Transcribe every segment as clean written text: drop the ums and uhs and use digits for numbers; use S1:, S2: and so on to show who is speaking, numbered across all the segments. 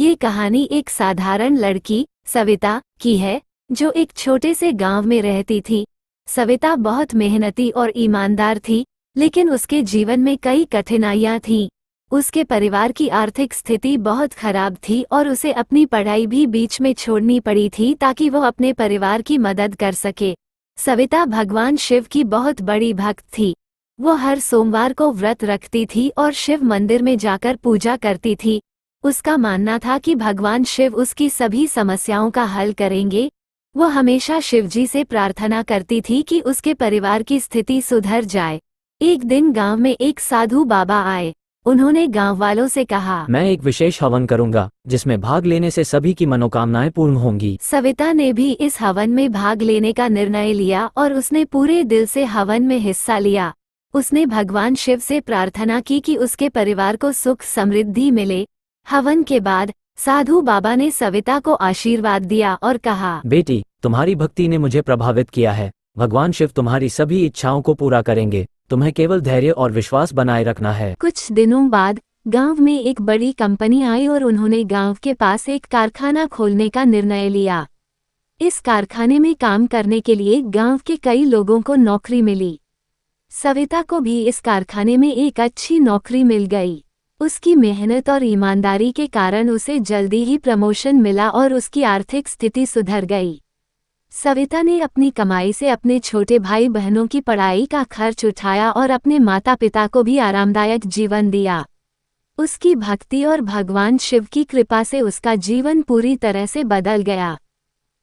S1: ये कहानी एक साधारण लड़की सविता की है, जो एक छोटे से गांव में रहती थी। सविता बहुत मेहनती और ईमानदार थी, लेकिन उसके जीवन में कई कठिनाइयां थीं। उसके परिवार की आर्थिक स्थिति बहुत खराब थी और उसे अपनी पढ़ाई भी बीच में छोड़नी पड़ी थी ताकि वो अपने परिवार की मदद कर सके। सविता भगवान शिव की बहुत बड़ी भक्त थी। वो हर सोमवार को व्रत रखती थी और शिव मंदिर में जाकर पूजा करती थी। उसका मानना था कि भगवान शिव उसकी सभी समस्याओं का हल करेंगे। वो हमेशा शिवजी से प्रार्थना करती थी कि उसके परिवार की स्थिति सुधर जाए। एक दिन गांव में एक साधु बाबा आए। उन्होंने गांव वालों से कहा,
S2: मैं एक विशेष हवन करूंगा जिसमें भाग लेने से सभी की मनोकामनाएं पूर्ण होंगी।
S1: सविता ने भी इस हवन में भाग लेने का निर्णय लिया और उसने पूरे दिल से हवन में हिस्सा लिया। उसने भगवान शिव से प्रार्थना की कि उसके परिवार को सुख समृद्धि मिले। हवन के बाद साधु बाबा ने सविता को आशीर्वाद दिया और कहा,
S2: बेटी, तुम्हारी भक्ति ने मुझे प्रभावित किया है। भगवान शिव तुम्हारी सभी इच्छाओं को पूरा करेंगे। तुम्हें केवल धैर्य और विश्वास बनाए रखना है।
S1: कुछ दिनों बाद गांव में एक बड़ी कंपनी आई और उन्होंने गांव के पास एक कारखाना खोलने का निर्णय लिया। इस कारखाने में काम करने के लिए गांव के कई लोगों को नौकरी मिली। सविता को भी इस कारखाने में एक अच्छी नौकरी मिल गई। उसकी मेहनत और ईमानदारी के कारण उसे जल्दी ही प्रमोशन मिला और उसकी आर्थिक स्थिति सुधर गई। सविता ने अपनी कमाई से अपने छोटे भाई बहनों की पढ़ाई का खर्च उठाया और अपने माता पिता को भी आरामदायक जीवन दिया। उसकी भक्ति और भगवान शिव की कृपा से उसका जीवन पूरी तरह से बदल गया।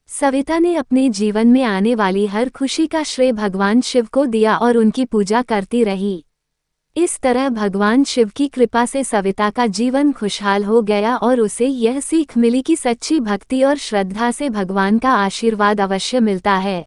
S1: सविता ने अपने जीवन में आने वाली हर खुशी का श्रेय भगवान शिव को दिया और उनकी पूजा करती रही। इस तरह भगवान शिव की कृपा से सविता का जीवन खुशहाल हो गया और उसे यह सीख मिली कि सच्ची भक्ति और श्रद्धा से भगवान का आशीर्वाद अवश्य मिलता है।